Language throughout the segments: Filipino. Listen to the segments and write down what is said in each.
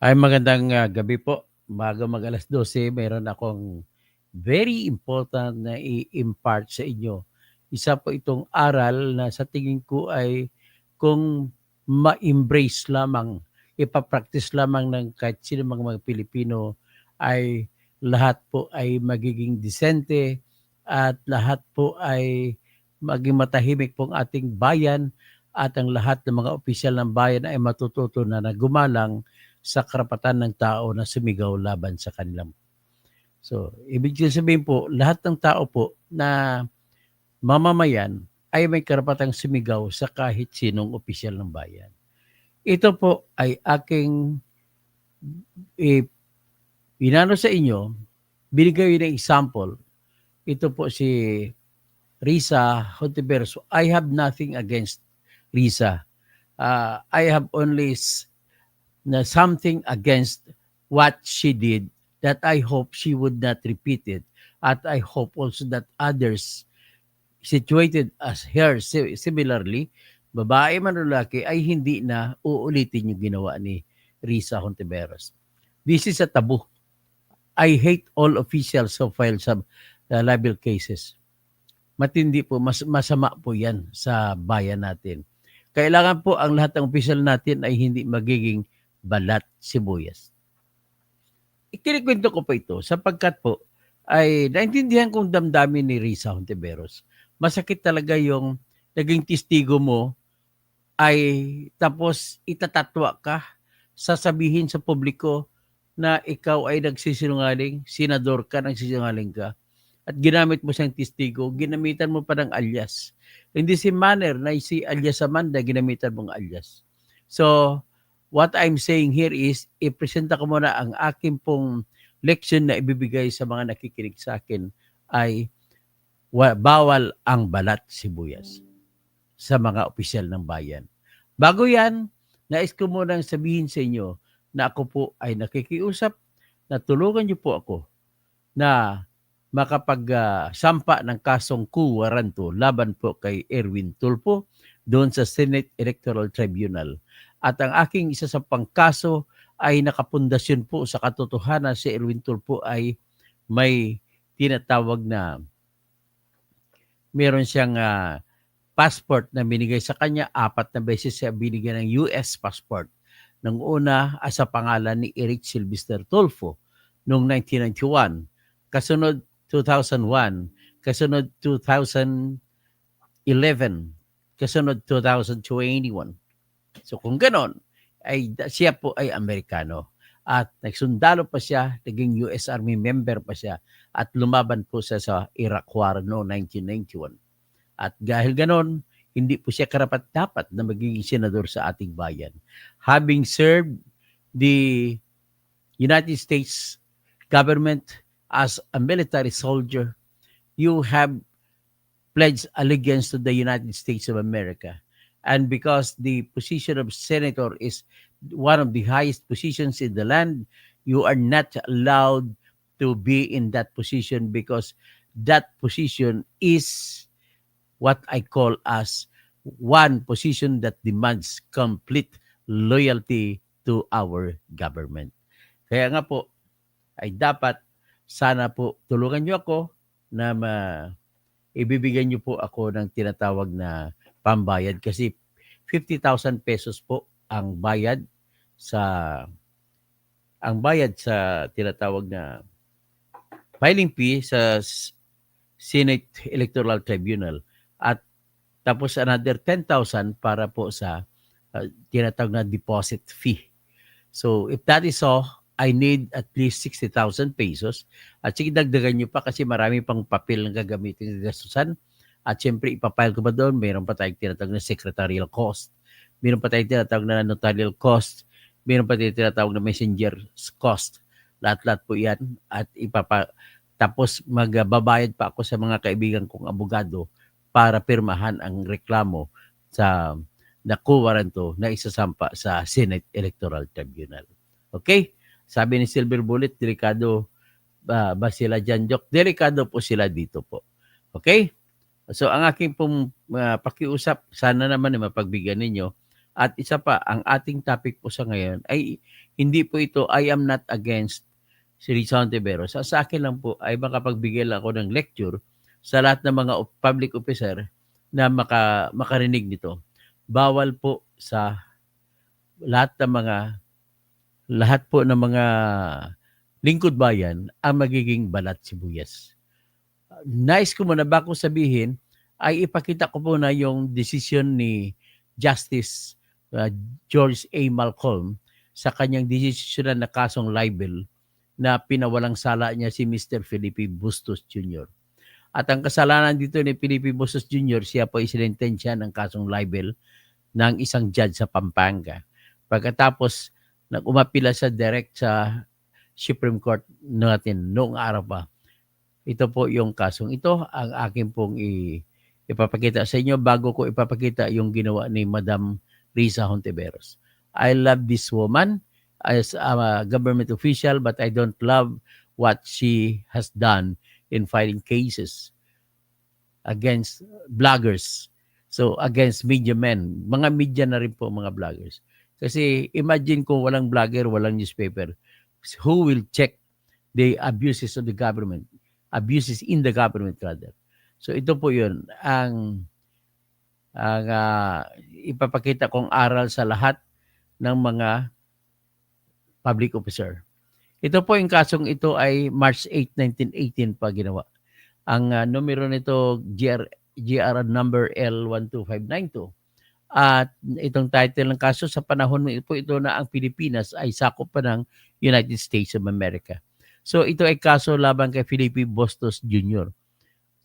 Ay magandang gabi po. Bago mag-alas 12, meron akong very important na i-impart sa inyo. Isa po itong aral na sa tingin ko ay kung ma-embrace lamang, ipapractice lamang ng kahit sino mga Pilipino ay lahat po ay magiging disente at lahat po ay maging matahimik pong ating bayan at ang lahat ng mga opisyal ng bayan ay matututo na gumalang sa karapatan ng tao na sumigaw laban sa kanilang. So, ibig sabihin po, lahat ng tao po na mamamayan ay may karapatang sumigaw sa kahit sinong opisyal ng bayan. Ito po ay aking eh, inano sa inyo, binigay ng example. Ito po si Risa Hontiveros. I have nothing against Risa. I have only na something against what she did that I hope she would not repeat it. At I hope also that others situated as her similarly, babae man o lalaki, ay hindi na uulitin yung ginawa ni Risa Hontiveros. This is a taboo. I hate all officials who file some libel cases. Matindi po, masama po yan sa bayan natin. Kailangan po ang lahat ng opisyal natin ay hindi magiging balat sibuyas. Ikinikwento ko po ito sapagkat po ay naintindihan kong damdamin ni Risa Hontiveros. Masakit talaga yung naging testigo mo ay tapos itatatwa ka, sasabihin sa publiko na ikaw ay nagsisinungaling, senador ka, nagsisinungaling ka, at ginamit mo siyang testigo, ginamitan mo pa ng alias. In the same manner na si alias Amanda, ginamitan mong alias. So, what I'm saying here is, ipresenta ko muna ang aking pong leksyon na ibibigay sa mga nakikinig sa akin ay bawal ang balat sibuyas sa mga opisyal ng bayan. Bago yan, nais ko munang sabihin sa inyo na ako po ay nakikiusap na tulungan niyo po ako na makapagsampa ng kasong coup warranto laban po kay Erwin Tulfo doon sa Senate Electoral Tribunal. At ang aking isa sa pangkaso ay nakapundasyon po sa katotohanan si Erwin Tulfo ay may tinatawag na meron siyang passport na binigay sa kanya, 4 na beses siya binigyan ng US passport. Nung una, sa pangalan ni Eric Sylvester Tulfo noong 1991. Kasunod 2001, kasunod 2011, kasunod 2021. So kung ganon, ay siya po ay Amerikano. At nagsundalo pa siya, naging US Army member pa siya, at lumaban po siya sa Iraq War noong 1991. At dahil ganon, hindi po siya karapat-dapat na magiging senador sa ating bayan. Having served the United States government as a military soldier, you have pledged allegiance to the United States of America. And because the position of senator is one of the highest positions in the land, you are not allowed to be in that position because that position is what I call as one position that demands complete loyalty to our government. Kaya nga po, ay dapat sana po tulungan niyo ako na ibibigay niyo po ako ng tinatawag na pambayad kasi 50,000 pesos po ang bayad sa tinatawag na filing fee sa Senate Electoral Tribunal at tapos another 10,000 para po sa tinatawag na deposit fee. So if that is all, I need at least 60,000 pesos. At sige, dagdagan nyo pa kasi marami pang papel na gagamitin sa gastusan. At syempre, ipapile ko pa doon, mayroon pa tayong tinatawag na secretarial cost. Mayroon pa tayong tinatawag na notarial cost. Mayroon pa tayong tinatawag na messenger cost. Lahat-lahat po yan. At tapos magbabayad pa ako sa mga kaibigan kong abogado para pirmahan ang reklamo sa nakuwaranto na isasampa sa Senate Electoral Tribunal. Okay? Sabi ni Silver Bullet, delikado ba sila dyan, Jok? Delikado po sila dito po. Okay? So, ang aking pong pakiusap, sana naman mapagbigyan ninyo. At isa pa, ang ating topic po sa ngayon ay Hindi po ito, I am not against si Risa Hontiveros. Sa akin lang po ay makapagbigay lang ako ng lecture sa lahat ng mga public officer na makarinig nito. Bawal po sa lahat ng mga lahat po ng mga lingkod bayan ang magiging balat sibuyas. Nais ko muna bago sabihin ay ipakita ko po na yung decision ni Justice George A. Malcolm sa kanyang desisyon na kasong libel na pinawalang sala niya si Mr. Felipe Bustos Jr. At ang kasalanan dito ni Felipe Bustos Jr., siya po isinentensya ng kasong libel ng isang judge sa Pampanga. Pagkatapos, nag-umapila sa direct sa Supreme Court natin noong araw pa. Ito po yung kasong ito. Ang akin pong ipapakita sa inyo bago ko ipapakita yung ginawa ni Madam Risa Hontiveros. I love this woman as a government official, but I don't love what she has done in filing cases against bloggers. So, against media men. Mga media na rin po, mga bloggers. Kasi imagine kung walang blogger, walang newspaper. Who will check the abuses of the government? Abuses in the government rather. So, ito po yun. Ang ipapakita kong aral sa lahat ng mga public officer. Ito po yung kasong ito ay March 8, 1918 pa ginawa. Ang numero nito GR number L12592. At itong title ng kaso sa panahon po ito na ang Pilipinas ay sakop pa ng United States of America. So ito ay kaso laban kay Felipe Bustos Jr.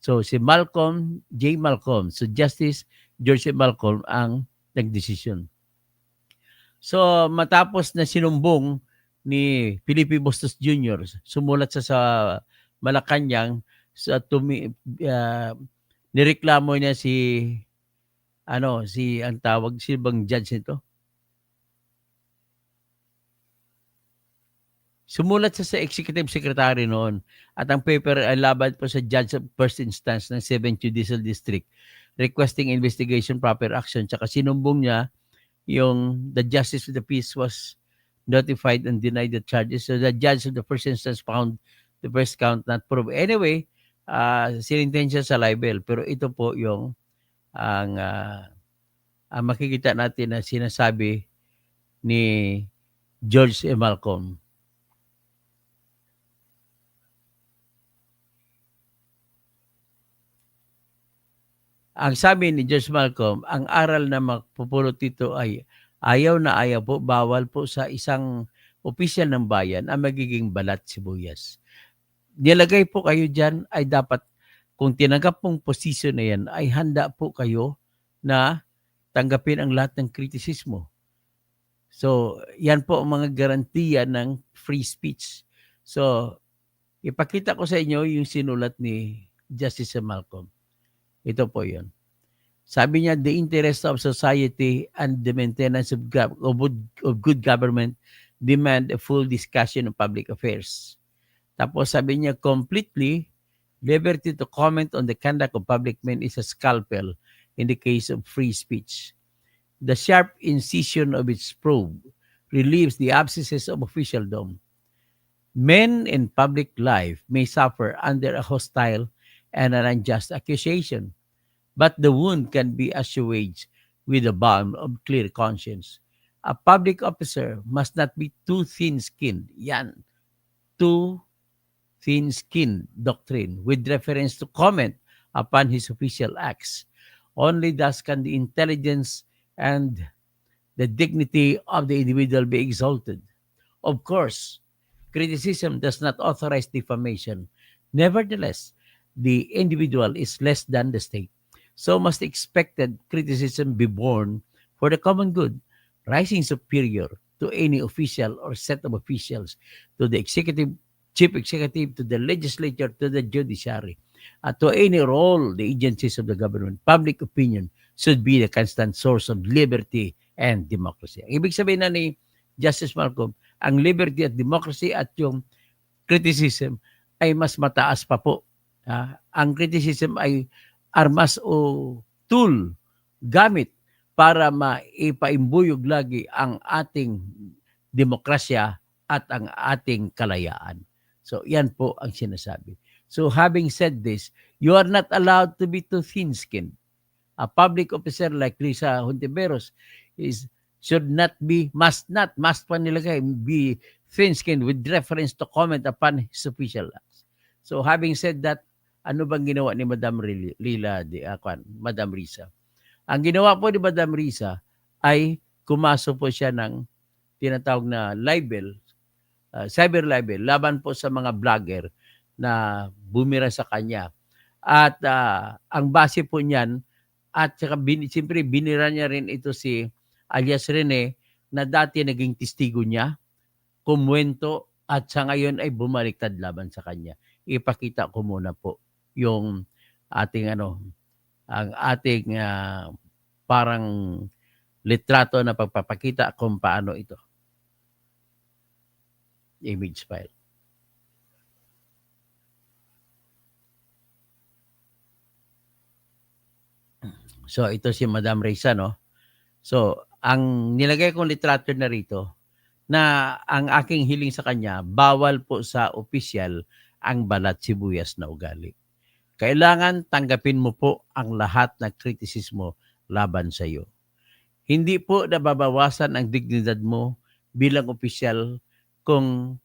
So si Malcolm, J. Malcolm, so Justice George Malcolm ang nagdesisyon. So matapos na sinumbong ni Felipe Bustos Jr., sumulat sa Malacanang sa nireklamo niya si ang tawag bang judge nito? Sumulat sa executive secretary noon at ang paper ay laban po sa judge of first instance ng 7th Judicial District requesting investigation, proper action. Tsaka sinumbong niya yung the justice of the peace was notified and denied the charges. So the judge of the first instance found the first count not proved. Anyway, sinintensya sa libel. Pero ito po yung ang makikita natin na sinasabi ni George A. Malcolm. Ang sabi ni George Malcolm, ang aral na mapupulot dito ay ayaw na ayaw po, bawal po sa isang opisyal ng bayan ang magiging balat sibuyas. Nilagay po kayo dyan ay dapat, kung tinanggap pong posisyon na yan, ay handa po kayo na tanggapin ang lahat ng kritisismo. So, yan po ang mga garantiya ng free speech. So, ipakita ko sa inyo yung sinulat ni Justice Malcolm. Ito po yun. Sabi niya, the interest of society and the maintenance of good government demand a full discussion of public affairs. Tapos sabi niya, completely, liberty to comment on the conduct of public men is a scalpel in the case of free speech. The sharp incision of its probe relieves the abscesses of officialdom. Men in public life may suffer under a hostile and an unjust accusation, but the wound can be assuaged with the balm of clear conscience. A public officer must not be too thin-skinned. Yan. Too thin-skinned doctrine with reference to comment upon his official acts. Only thus can the intelligence and the dignity of the individual be exalted. Of course, criticism does not authorize defamation. Nevertheless, the individual is less than the state. So must expected criticism be borne for the common good, rising superior to any official or set of officials, to the executive, chief executive, to the legislature, to the judiciary, to any role the agencies of the government. Public opinion should be the constant source of liberty and democracy. Ibig sabihin na ni Justice Malcolm, ang liberty at democracy at yung criticism ay mas mataas pa po. Ang criticism ay armas o tool, gamit para maimpuyog lagi ang ating demokrasya at ang ating kalayaan. So yan po ang sinasabi. So having said this, you are not allowed to be too thin-skinned. A public officer like Risa Hontiveros must pa nilagay, be thin-skinned with reference to comment upon his official acts. So having said that, ano bang ginawa ni Madam Madam Risa? Ang ginawa po ni Madam Risa ay kumaso po siya ng tinatawag na libel, cyber libel, laban po sa mga vlogger na bumira sa kanya. At ang base po niyan, at saka siyempre binira niya rin ito si alias Rene na dati naging testigo niya, kumuwento at sa ngayon ay bumaliktad laban sa kanya. Ipakita ko muna po yung ating ang ating parang litrato na pagpapakita kung paano ito. Image file. So ito si Madam Risa, no? So ang nilagay kong litrato na rito na ang aking hiling sa kanya, bawal po sa opisyal ang balat sibuyas na ugali. Kailangan tanggapin mo po ang lahat ng kritisismo laban sa iyo. Hindi po nababawasan ang dignidad mo bilang opisyal kung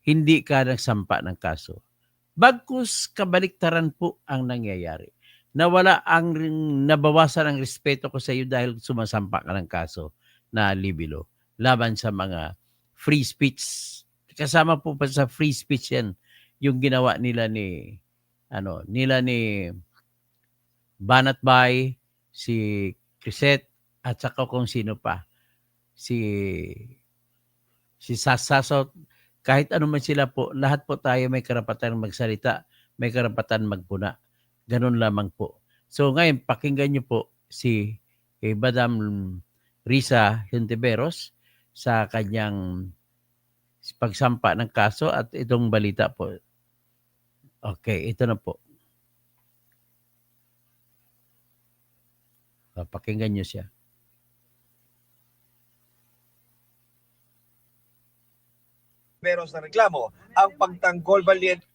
hindi ka nagsampa ng kaso. Bagkus kabaliktaran po ang nangyayari. Nabawasan ang respeto ko sa iyo dahil sumasampa ka ng kaso na libelo laban sa mga free speech. Kasama po pa sa free speech yan yung ginawa nila ni Banat Bay, si Crisette, at saka kung sino pa. Si Sasasot, kahit ano man sila po, lahat po tayo may karapatan magsalita, may karapatan magpuna. Ganun lamang po. So ngayon, pakinggan niyo po si Madam Risa Hontiveros sa kanyang pagsampa ng kaso at itong balita po. Okay, ito na po. Pakinggan niyo siya. Hontiveros na reklamo ang pagtanggol valiente.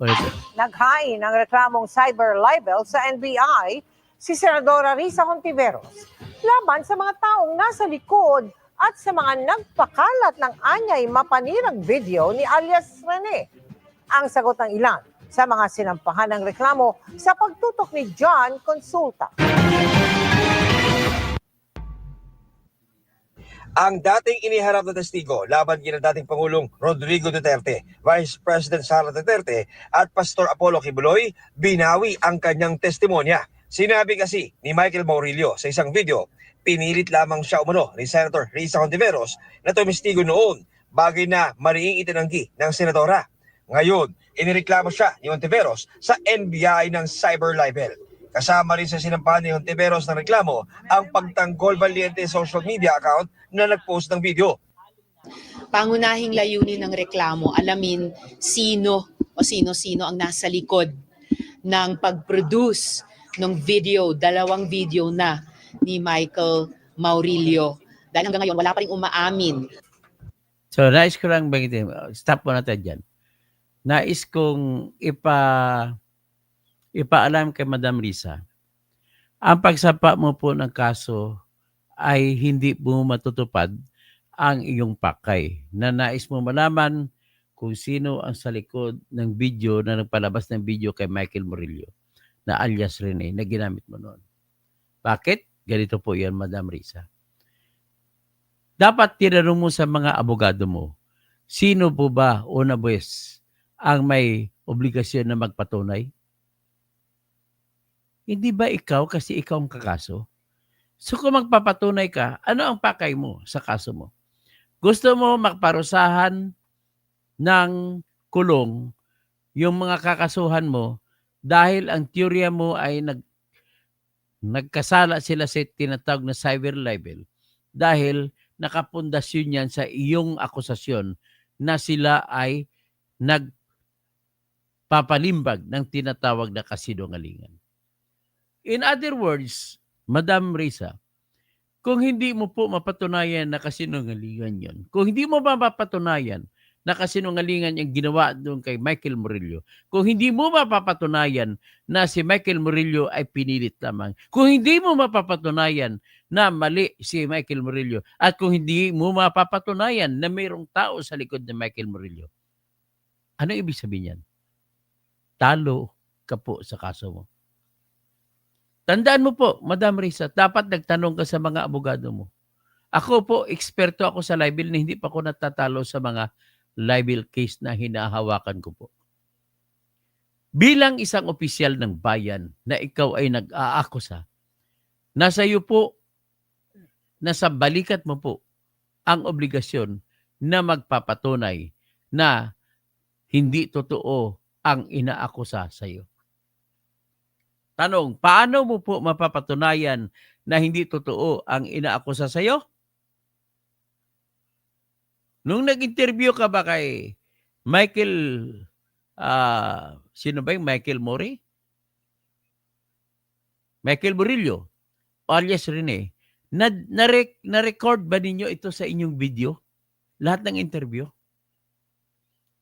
Naghain ng reklamong cyber libel sa NBI si Senadora Risa Hontiveros laban sa mga taong nasa likod at sa mga nagpakalat ng anyay mapanirang video ni alias Rene. Ang sagot ng ilan sa mga sinampahan ng reklamo sa pagtutok ni John Consulta. Ang dating iniharap na testigo laban kina dating Pangulong Rodrigo Duterte, Vice President Sara Duterte at Pastor Apollo Kibuloy, binawi ang kanyang testimonya. Sinabi kasi ni Michael Maurilio sa isang video, pinilit lamang siya umano ni Senator Risa Hontiveros na tumestigo noon, bagay na mariing itinanggi ng senadora. Ngayon, inireklamo siya ni Hontiveros sa NBI ng cyber libel. Kasama rin sa sinampahan ni Hontiveros ng reklamo ang pagtanggol valiente social media account na nag-post ng video. Pangunahing layunin ng reklamo, alamin sino o sino-sino ang nasa likod ng pag-produce ng video, 2 video na ni Michael Maurilio. Dahil hanggang ngayon, wala pa rin umaamin. So, nais ko lang bagitin, stop mo natin dyan. Nais kong ipaalam kay Madam Risa, ang pagsampa mo po ng kaso ay hindi mo matutupad ang iyong pakay na nais mo malaman kung sino ang sa likod ng video na nagpalabas ng video kay Michael Murillo na alias Rene na ginamit mo noon. Bakit? Ganito po yan, Madam Risa. Dapat tinanong mo sa mga abogado mo, sino po ba, una buwes, ang may obligasyon na magpatunay? Hindi ba ikaw kasi ikaw ang kakaso? So kung magpapatunay ka, ano ang pakay mo sa kaso mo? Gusto mo magparusahan ng kulong yung mga kakasuhan mo dahil ang teorya mo ay nagkasala sila sa tinatawag na cyber libel dahil nakapundasyon yan sa iyong akusasyon na sila ay nagpapalimbag ng tinatawag na kasinungalingan. In other words, Madam Risa, Kung hindi mo po mapatunayan na kasinungalingan yon, kung hindi mo ba mapapatunayan na kasinungalingan yung ginawa doon kay Michael Murillo, kung hindi mo mapapatunayan na si Michael Murillo ay pinilit lamang, kung hindi mo mapapatunayan na mali si Michael Murillo, at kung hindi mo mapapatunayan na mayroong tao sa likod ni Michael Murillo, ano ibig sabihin yan? Talo ka po sa kaso mo. Tandaan mo po, Madam Risa, dapat nagtanong ka sa mga abogado mo. Ako po, eksperto ako sa libel na hindi pa ako natatalo sa mga libel case na hinahawakan ko po. Bilang isang opisyal ng bayan na ikaw ay nag-aakusa, nasa iyo po, nasa balikat mo po ang obligasyon na magpapatunay na hindi totoo ang inaakusa sa iyo. Tanong, paano mo po mapapatunayan na hindi totoo ang inaakusa sa iyo? Nung nag-interview ka ba kay Michael, sino ba yung Michael Mori? Michael Murillo, alias Rene, na-record ba ninyo ito sa inyong video? Lahat ng interview?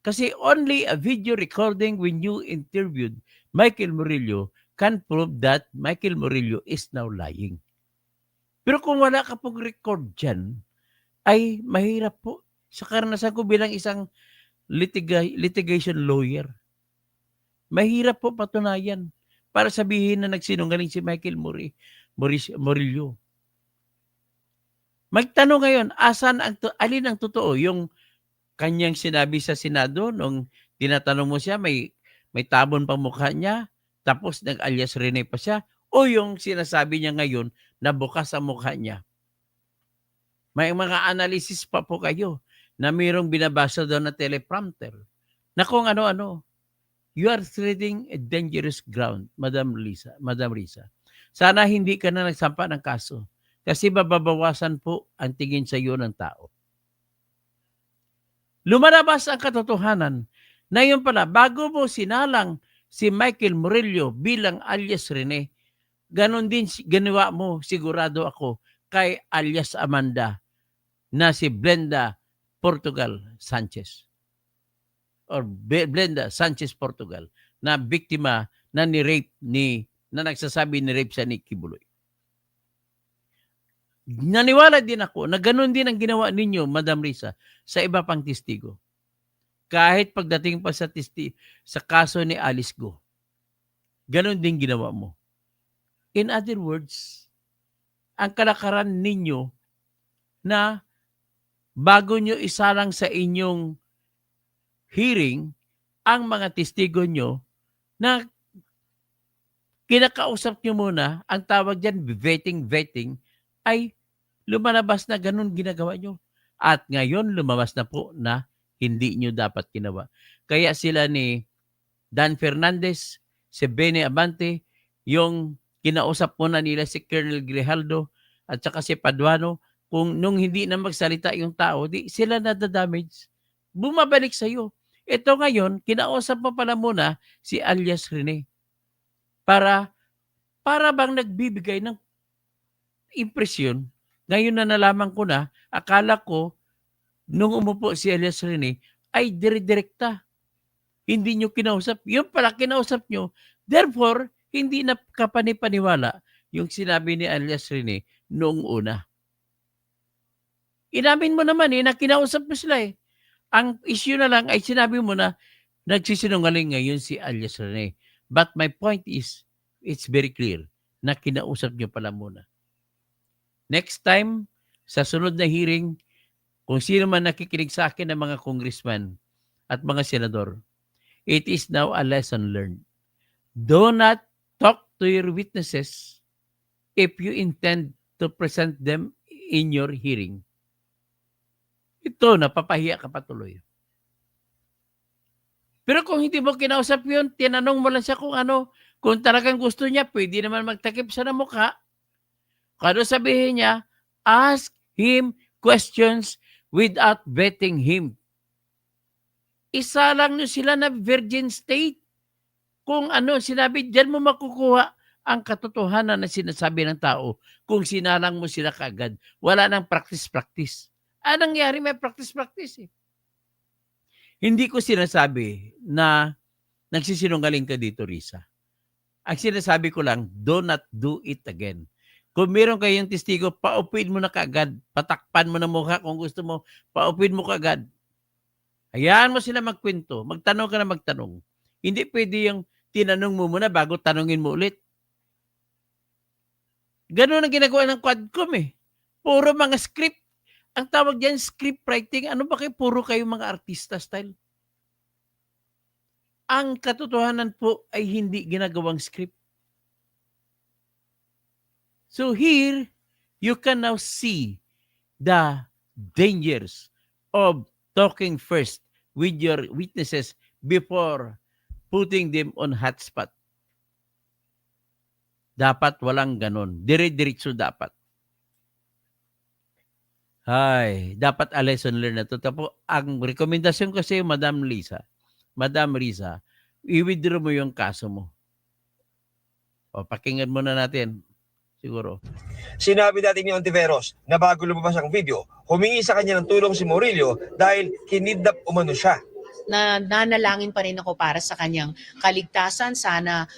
Kasi only a video recording when you interviewed Michael Murillo can prove that Michael Murillo is now lying. Pero kung wala ka pong record dyan, ay mahirap po. Sa karanasan ko bilang isang litigation lawyer, mahirap po patunayan para sabihin na nagsinungaling si Michael Murillo. Magtanong ngayon, alin ang totoo? Yung kanyang sinabi sa Senado nung tinatanong mo siya, may tabon pang mukha niya, tapos nag-alias Rene pa siya, o yung sinasabi niya ngayon na bukas ang mukha niya. May mga analysis pa po kayo na mayroong binabasa doon na teleprompter na kung ano-ano. You are treading a dangerous ground, Madam Risa. Sana hindi ka na nagsampa ng kaso kasi mababawasan po ang tingin sa iyo ng tao. Lumalabas ang katotohanan na yun pala, bago mo sinalang si Michael Murillo bilang alias Rene, ganon din ginawa mo, sigurado ako, kay alias Amanda na si Blenda Portugal Sanchez. Or Blenda Sanchez Portugal na biktima na ni-rape na nagsasabi ni-rape siya ni Kibuloy. Naniwala din ako na ganon din ang ginawa ninyo, Madam Risa, sa iba pang testigo. Kahit pagdating pa sa kaso ni Alice Go, ganon din ginawa mo. In other words, ang kalakaran ninyo na bago nyo isalang sa inyong hearing ang mga testigo nyo na kinakausap nyo muna, ang tawag dyan, vetting, ay lumalabas na ganun ginagawa nyo. At ngayon, lumabas na po na hindi nyo dapat ginawa. Kaya sila ni Dan Fernandez, si Benny Abante, yung kinausap muna nila si Colonel Grijaldo at saka si Paduano, kung nung hindi na magsalita yung tao, di sila nadadamage. Bumabalik sa iyo. Ito ngayon, kinausap mo pala muna si alias Rene. Para bang nagbibigay ng impresyon. Ngayon na nalaman ko na, akala ko, nung umupo si alias Rene, ay dire-direkta. Hindi nyo kinausap. Yung pala kinausap nyo. Therefore, hindi na kapanipaniwala yung sinabi ni alias Rene noong una. Inamin mo naman na kinausap mo sila eh. Ang issue na lang ay sinabi mo na nagsisinungaling ngayon si alias Rene. But my point is, it's very clear na kinausap nyo pala muna. Next time, sa sunod na hearing, kung sino man nakikinig sa akin ng mga congressman at mga senador, it is now a lesson learned. Do not talk to your witnesses if you intend to present them in your hearing. Ito, napapahiya ka patuloy. Pero kung hindi mo kinausap yun, tinanong mo lang siya kung ano, kung talagang gusto niya, pwede naman magtakip siya ng mukha. Kano sabihin niya, ask him questions without vetting him. Isa lang nyo sila na virgin state. Kung ano, sinabi, dyan mo makukuha ang katotohanan na sinasabi ng tao kung sinalang mo sila kaagad. Wala nang practice-practice. Anong nangyari? May practice-practice eh. Hindi ko sinasabi na nagsisinungaling ka dito, Risa. Ang sinasabi ko lang, do not do it again. Kung meron kayong testigo, paupin mo na kaagad. Patakpan mo na mukha kung gusto mo. Paupin mo kaagad. Hayaan mo sila magkwento. Magtanong ka na magtanong. Hindi pwede yung tinanong mo muna bago tanongin mo ulit. Ganun ang ginagawa ng Quadcom eh. Puro mga script. Ang tawag dyan, script writing. Ano ba kayo? Puro kayo mga artista style. Ang katotohanan po ay hindi ginagawang script. So here, you can now see the dangers of talking first with your witnesses before putting them on hotspot. Dapat walang ganon. Dire-diretso dapat. Ay, dapat a lesson learned na to. Tapos, ang rekomendasyon ko sa iyo, Madam Risa, i-withdraw mo yung kaso mo. O, pakinggan muna natin. Siguro. Sinabi dati ni Ontiveros na bago lumabas ang video, humingi sa kanya ng tulong si Murillo dahil kinidnap umano siya. Nanalangin pa rin ako para sa kanyang kaligtasan. Sana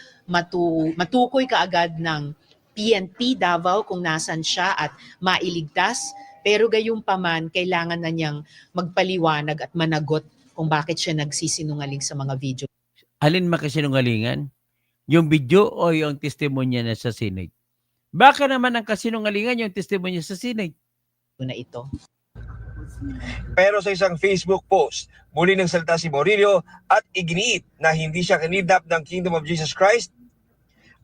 matukoy kaagad ng PNP Davao kung nasan siya at mailigtas. Pero gayunpaman, kailangan na niyang magpaliwanag at managot kung bakit siya nagsisinungaling sa mga video Alin makasinungalingan? Yung video o yung testimonya na sa Senate? Baka naman ang kasinungalingan yung testimonya sa Senate. na ito. Pero sa isang Facebook post, muli nang salita si Murillo at iginiit na hindi siya kinidnap ng Kingdom of Jesus Christ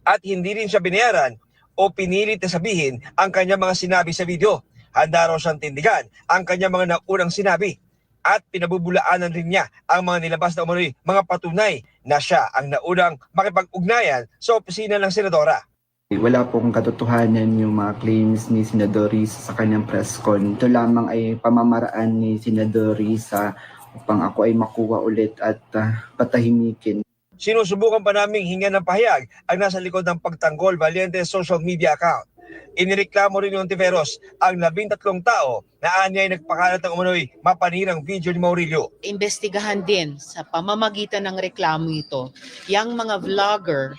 at hindi rin siya binayaran o pinilit na sabihin ang kanyang mga sinabi sa video. Handa raw siyang tindigan ang kanyang mga naunang sinabi at pinabubulaanan rin niya ang mga nilabas na umano'y mga patunay na siya ang naunang makipag-ugnayan sa opisina ng senadora. Wala pong katotohanan yung mga claims ni Senador Risa sa kanyang press con. Ito lamang ay pamamaraan ni Senador Risa upang ako ay makuha ulit at patahimikin. Sinusubukan pa naming hingan ng pahayag ang nasa likod ng pagtanggol Valiente social media account. Inireklamo rin ni Ontiveros ang 13 tao na anya ay nagpakalat ng umano'y mapanirang video ni Murillo. Imbestigahan din sa pamamagitan ng reklamo ito, yung mga vlogger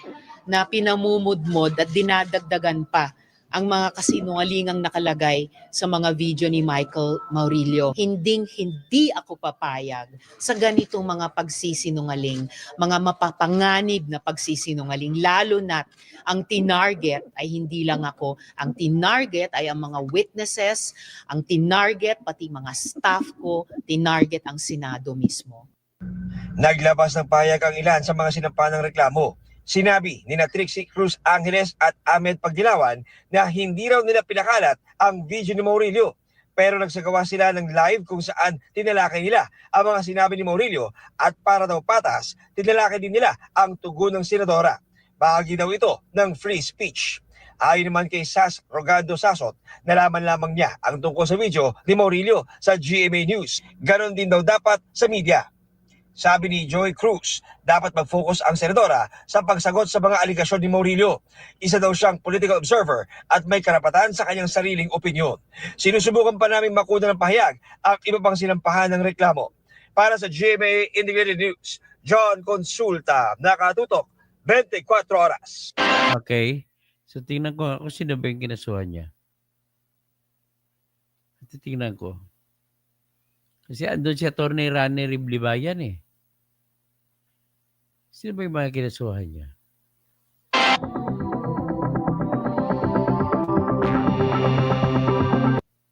na pinamumudmod at dinadagdagan pa ang mga kasinungalingang nakalagay sa mga video ni Michael Murillo. Hindi ako papayag sa ganitong mga pagsisinungaling, mga mapapanganib na pagsisinungaling, lalo na ang tinarget ay hindi lang ako. Ang tinarget ay ang mga witnesses, ang tinarget pati mga staff ko, tinarget ang Senado mismo. Naglabas ng pahayag ang ilan sa mga sinampa ng reklamo. Sinabi ni Trixie Cruz Angeles at Ahmed Pagdilawan na hindi raw nila pinakalat ang video ni Murillo. Pero nagsagawa sila ng live kung saan tinalakay nila ang mga sinabi ni Murillo at para daw patas, tinalakay din nila ang tugon ng senadora. Bahagi daw ito ng free speech. Ayon naman kay Sas Rogando Sasot, nalaman lamang niya ang tungkol sa video ni Murillo sa GMA News. Ganon din daw dapat sa media. Sabi ni Joy Cruz, dapat mag-focus ang senadora sa pagsagot sa mga aligasyon ni Murillo. Isa daw siyang political observer at may karapatan sa kanyang sariling opinyon. Sinusubukan pa namin makuha ng pahayag ang iba pang sinampahan ng reklamo. Para sa GMA Integrated News, John Consulta, nakatutok 24 oras. Okay. So tingnan ko kung sino ba yung kinasuhan niya. Titingnan ko. Kasi andun si Atty. Rani Riblibayan eh. Sino ba yung mga kinasuhan niya?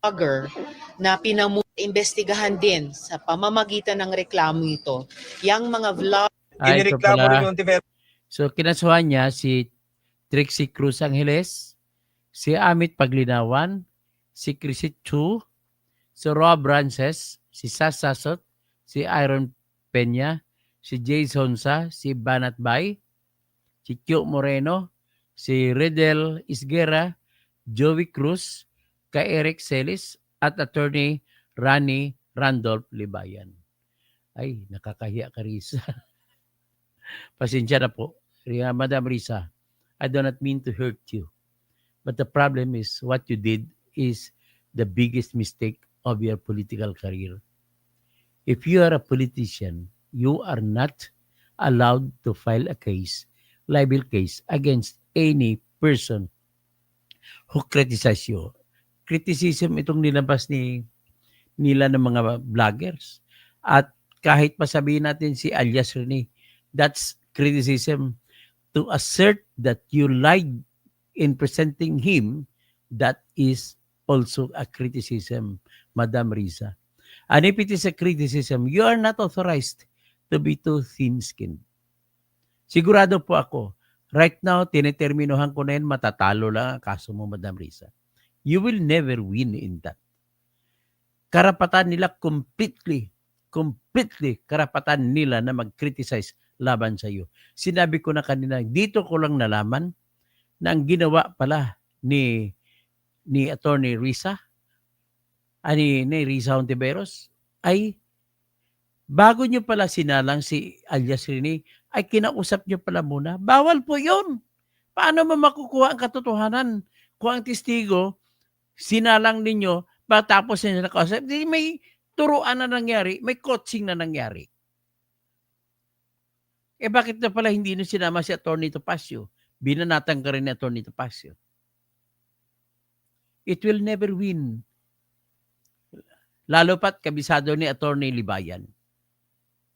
Vlogger na imbestigahan din sa pamamagitan ng reklamo ito, yung mga vlog. Ito Inireklamo pala. rin yung Ontiveros. So kinasuhan niya si Trixie Cruz Angeles, si Amit Paglinawan, si Chrisit Chu, si Rob Rances, si Sas Sasot, si Iron Peña, si Jay Sonsa, si Banat Bay, si Kyo Moreno, si Redel Isguera, Joey Cruz, kay Eric Celis, at Attorney Rani Randolph Libayan. Ay, nakakahiya ka, Risa. Pasensya na po. Madam Risa, I do not mean to hurt you. But the problem is what you did is the biggest mistake of your political career. If you are a politician, you are not allowed to file a case, libel case against any person who criticize you. Criticism itong nilabas nila ng mga vloggers. At kahit pa sabihin natin si alias Rene, that's criticism to assert that you lied in presenting him. That is also a criticism, Madam Riza. And if it is a criticism, you are not authorized to be too thin-skinned. Sigurado po ako, right now, tineterminohan ko na yan, matatalo lang ang kaso mo, Madam Riza. You will never win in that. Karapatan nila completely karapatan nila na mag-criticize laban sa iyo. Sinabi ko na kanina, dito ko lang nalaman na ang ginawa pala ni Attorney Riza, ni Riza Hontiveros, ay bago nyo pala sinalang si alias Rene, ay kinausap nyo pala muna. Bawal po yun. Paano mo makukuha ang katotohanan kung ang testigo sinalang ninyo tapos nila nakausap? May turuan na nangyari, may coaching na nangyari. Bakit na pala hindi na sinama si Attorney Topacio? Binanatan ka rin ni Attorney Topacio. It will never win. Lalo pat kabisado ni Attorney Libayan.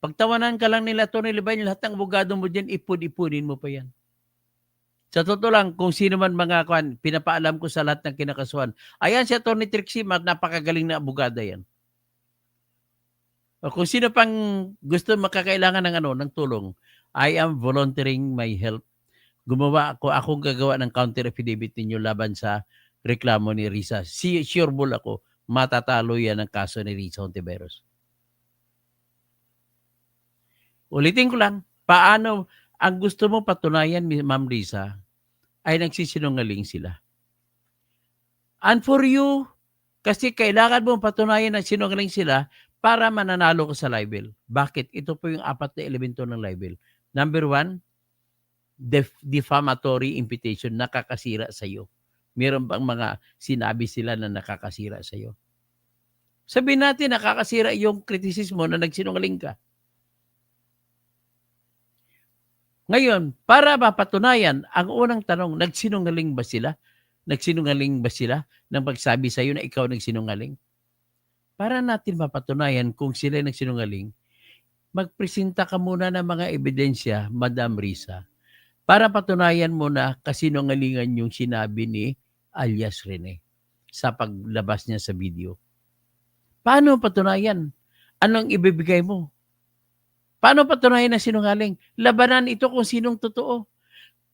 Pagtawanan ka lang nila Attorney Libayan, lahat ng abogado mo dyan, ipun-ipunin mo pa yan. Sa totoo lang, kung sino man mga pinapaalam ko sa lahat ng kinakasuhan, ayan si Attorney Trixie, napakagaling na abogada yan. O kung sino pang gusto makakailangan ng tulong, I am volunteering my help. Akong gagawa ng counter affidavit ninyo laban sa reklamo ni Riza. Sure bull ako, matatalo yan ang kaso ni Riza Hontiveros. Ulitin ko lang, paano ang gusto mo patunayan, Ma'am Riza, ay nagsisinungaling sila. And for you, kasi kailangan mo patunayan na sinungaling sila para mananalo ka sa libel. Bakit? Ito po yung 4 na elemento ng libel. Number 1, defamatory imputation, nakakasira sa iyo. Meron bang mga sinabi sila na nakakasira sa iyo? Sabihin natin, nakakasira yung kritisismo na nagsinungaling ka. Ngayon, para mapatunayan, ang unang tanong, nagsinungaling ba sila? Nagsinungaling ba sila nang pagsabi sa iyo na ikaw nagsinungaling? Para natin mapatunayan kung sila nagsinungaling, magpresenta ka muna ng mga ebidensya, Madam Riza, para patunayan mo na kasinungalingan yung sinabi ni alias Rene sa paglabas niya sa video. Paano patunayan? Anong ibibigay mo? Paano patunayan na sinungaling? Labanan ito kung sinong totoo.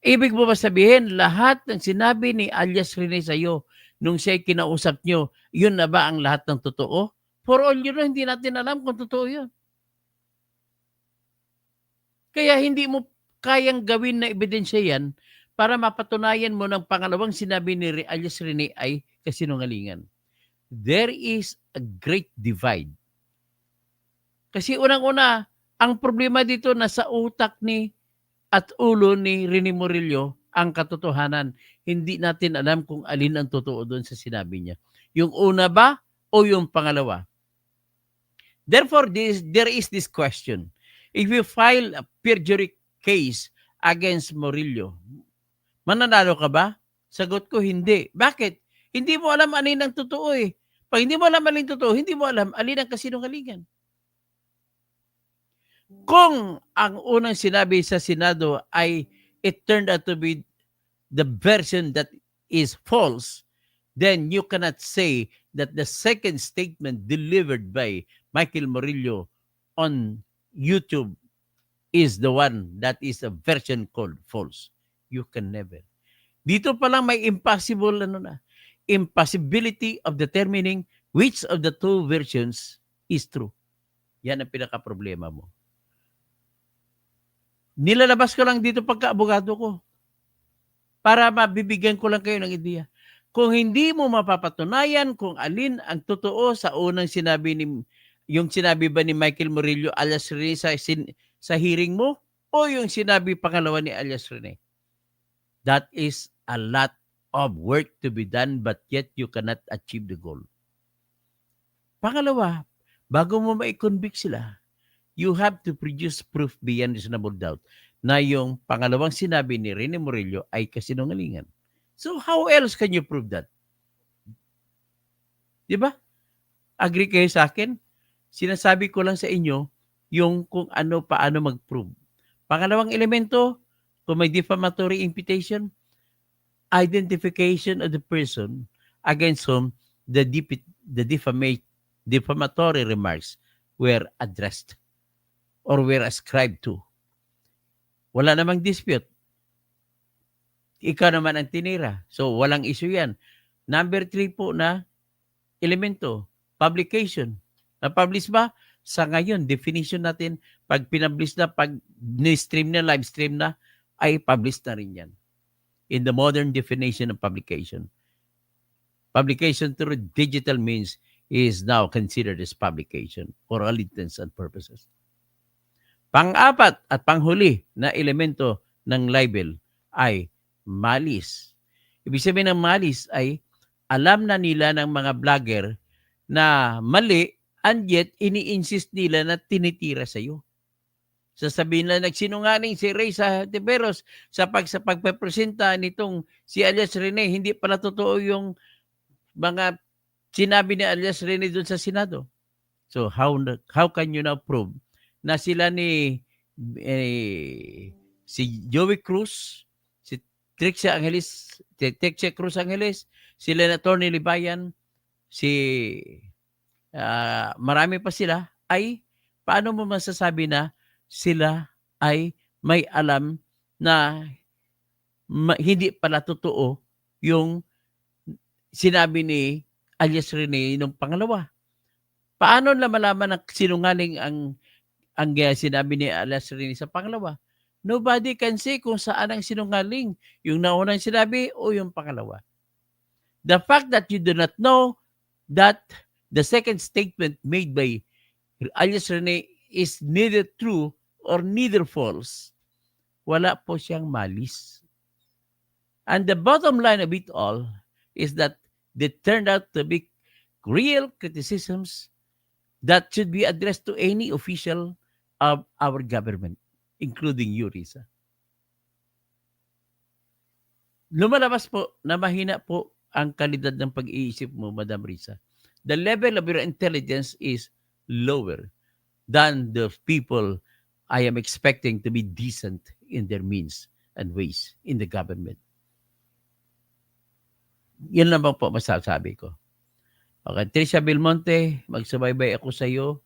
Ibig mo ba sabihin, lahat ng sinabi ni alias Rene sa iyo nung siya'y kinausap nyo, yun na ba ang lahat ng totoo? For all you know, hindi natin alam kung totoo yun. Kaya hindi mo kayang gawin na ebidensya yan para mapatunayan mo ng pangalawang sinabi ni alias Rene ay kasinungalingan. There is a great divide. Kasi unang-una, ang problema dito nasa utak at ulo ni Rene Murillo ang katotohanan. Hindi natin alam kung alin ang totoo doon sa sinabi niya. Yung una ba o yung pangalawa? Therefore, there is this question. If you file a perjury case against Murillo, mananalo ka ba? Sagot ko, hindi. Bakit? Hindi mo alam alin ang totoo eh. Pag hindi mo alam alin totoo, hindi mo alam alin ang kasinungalingan. Kung ang unang sinabi sa Senado ay it turned out to be the version that is false, then you cannot say that the second statement delivered by Michael Murillo on YouTube is the one that is a version called false. You can never. Dito pa lang may impossibility of determining which of the two versions is true. Yan ang pinaka-problema mo. Nilalabas ko lang dito pagka-abogado ko para mabibigyan ko lang kayo ng ideya. Kung hindi mo mapapatunayan kung alin ang totoo sa unang sinabi yung sinabi ba ni Michael Murillo alias Rene sa hearing mo o yung sinabi pangalawa ni alias Rene, That is a lot of work to be done, but yet you cannot achieve the goal. Pangalawa, bago mo ma-convict sila, you have to produce proof beyond reasonable doubt na yung pangalawang sinabi ni Rene Murillo ay kasinungalingan. So how else can you prove that? Di ba? Agree kayo sa akin? Sinasabi ko lang sa inyo yung kung ano, paano mag-prove. Pangalawang elemento, kung may defamatory imputation, identification of the person against whom the defamatory remarks were addressed or were ascribed to. Wala namang dispute. Ikaw naman ang tinira. So, walang issue yan. Number 3 po na elemento, publication. Na-publish ba? Sa ngayon, definition natin, pag pinpublish na, pag ni-stream na, live stream na, ay publish na rin yan. In the modern definition of publication. Publication through digital means is now considered as publication for all intents and purposes. Pang-apat at panghuli na elemento ng libel ay malice. Ibig sabihin ng malice ay alam na nila ng mga vlogger na mali and yet ini-insist nila na tinitira sa iyo. Sasabihin na nagsinungaling si Risa Hontiveros sa pagpapresenta nitong si alias Rene, hindi pala totoo yung mga sinabi ni alias Rene doon sa Senado. So how can you now prove na sila ni si Joey Cruz, si Trixie Cruz Angeles, sila na Attorney Libayan, si marami pa sila, ay paano mo masasabi na sila ay may alam na hindi pala totoo yung sinabi ni alias Rene nung pangalawa? Paano na malaman na sinungaling ang sinabi ni alias Rene sa pangalawa? Nobody can say kung saan ang sinungaling, yung naunang sinabi o yung pangalawa. The fact that you do not know that the second statement made by alias Rene is neither true or neither false, wala po siyang malis. And the bottom line of it all is that they turned out to be real criticisms that should be addressed to any official of our government, including you, Risa. Lumalabas po na mahina po ang kalidad ng pag-iisip mo, Madam Risa. The level of your intelligence is lower than the people I am expecting to be decent in their means and ways in the government. Yan lang po masasabi ko. Okay, Tricia Belmonte, magsubaybay ako sa iyo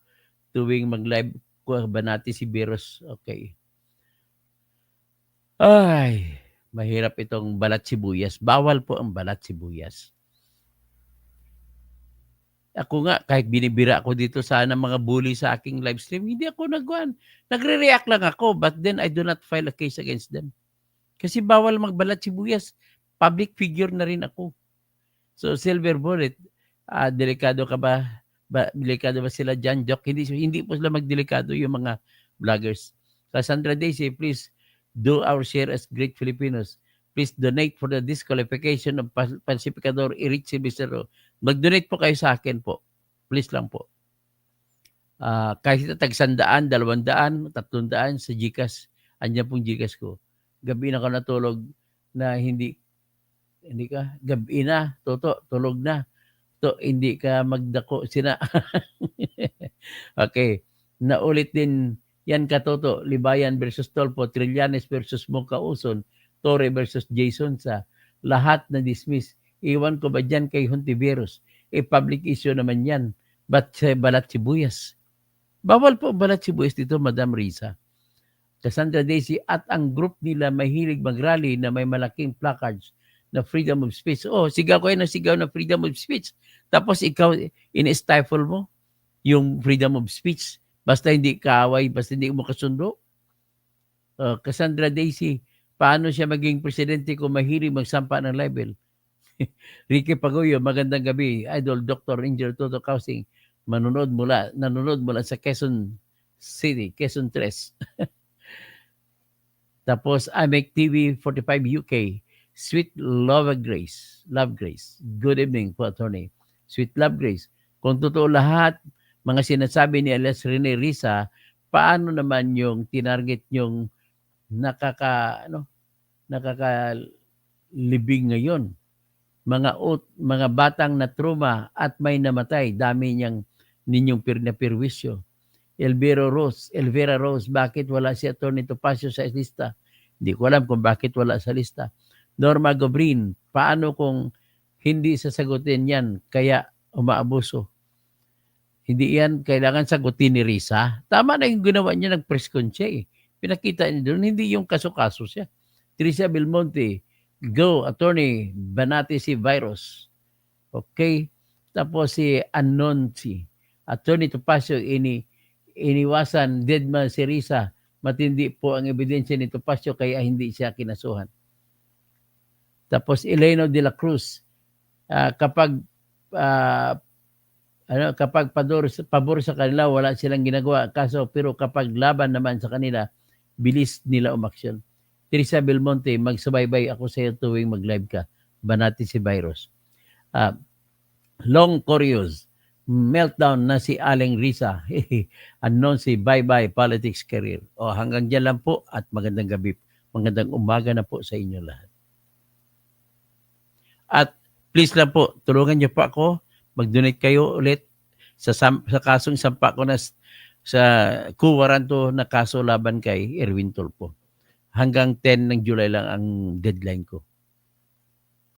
tuwing mag-live ko ba natin si Beros. Okay. Ay, mahirap itong balat sibuyas. Bawal po ang balat sibuyas. Ako nga, kahit binibira ako dito sana mga bully sa aking live stream, hindi ako nagwan. Nagre-react lang ako, but then I do not file a case against them. Kasi bawal magbalat sibuyas. Public figure na rin ako. So, Silver Bullet, delikado ka ba? Delikado ba sila dyan? Joke, hindi po sila magdelikado yung mga vloggers. Cassandra Daisy, please do our share as great Filipinos. Please donate for the disqualification of Pacificador Irichi Bicero. Mag-donate po kayo sa akin po. Please lang po. Kahit tag 100, 200, 300 sa GCash. Andiyan pong GCash ko. Gabi na ako natulog na hindi ka, gabi na, tulog na. So, hindi ka magdako sina. Okay. Naulit din yan katoto. Libayan versus Tolpo, Trillanes versus Mocha Uson, Torre versus Jason sa lahat na dismiss. Iwan ko ba dyan kay Hontiveros? Public issue naman yan. But balat sibuyas. Bawal po balat sibuyas dito, Madam Risa. Cassandra Daisy at ang group nila mahilig mag-rally na may malaking placards na freedom of speech. Oh, sigaw ko na sigaw na freedom of speech. Tapos ikaw, in-stifle mo yung freedom of speech. Basta hindi kaaway, basta hindi mo kasundo. Cassandra Daisy, paano siya maging presidente kung mahilig magsampa ng libel? Ricky Pagoyo, magandang gabi. Idol Dr. Ranger Toto Kausing, nanonood mula sa Quezon City, Quezon 3. Tapos, I Make TV 45 UK. Sweet Love Grace. Love Grace. Good evening po, Attorney. Sweet Love Grace. Kung totoo lahat, mga sinasabi ni alias Rene Risa, paano naman yung tinarget yung nakakalibing ngayon? Mga batang na trauma at may namatay. Dami ninyong napirwisyo. Elvira Rose, bakit wala si Atty. Topacio sa lista? Hindi ko alam kung bakit wala sa lista. Norma Gobrin, paano kung hindi sasagutin yan kaya umaabuso? Hindi yan kailangan sagutin ni Risa. Tama na yung ginawa niya, nag-press con siya eh. Pinakita niya doon, hindi yung kaso-kaso siya. Teresa Belmonte, go, Attorney, banati si virus. Okay? Tapos si Anonsi, Attorney Topacio, iniwasan, dead man si Risa. Matindi po ang ebidensya ni Topacio kaya hindi siya kinasuhan. Tapos Eleno de la Cruz, kapag pabor sa kanila, wala silang ginagawa. Pero kapag laban naman sa kanila, bilis nila umaksyon. Teresa Belmonte, magsubaybay ako sa iyo tuwing mag-live ka. Banati si virus. Long Curious, meltdown na si Aling Risa. Unknown si bye-bye politics career. Hanggang dyan lang po at magandang gabi. Magandang umaga na po sa inyo lahat. At please lang po, tulungan niyo po ako. Mag-donate kayo ulit sa kasong sampa ko na sa Kuwaranto na kaso laban kay Erwin Tulfo. Hanggang 10 ng July lang ang deadline ko.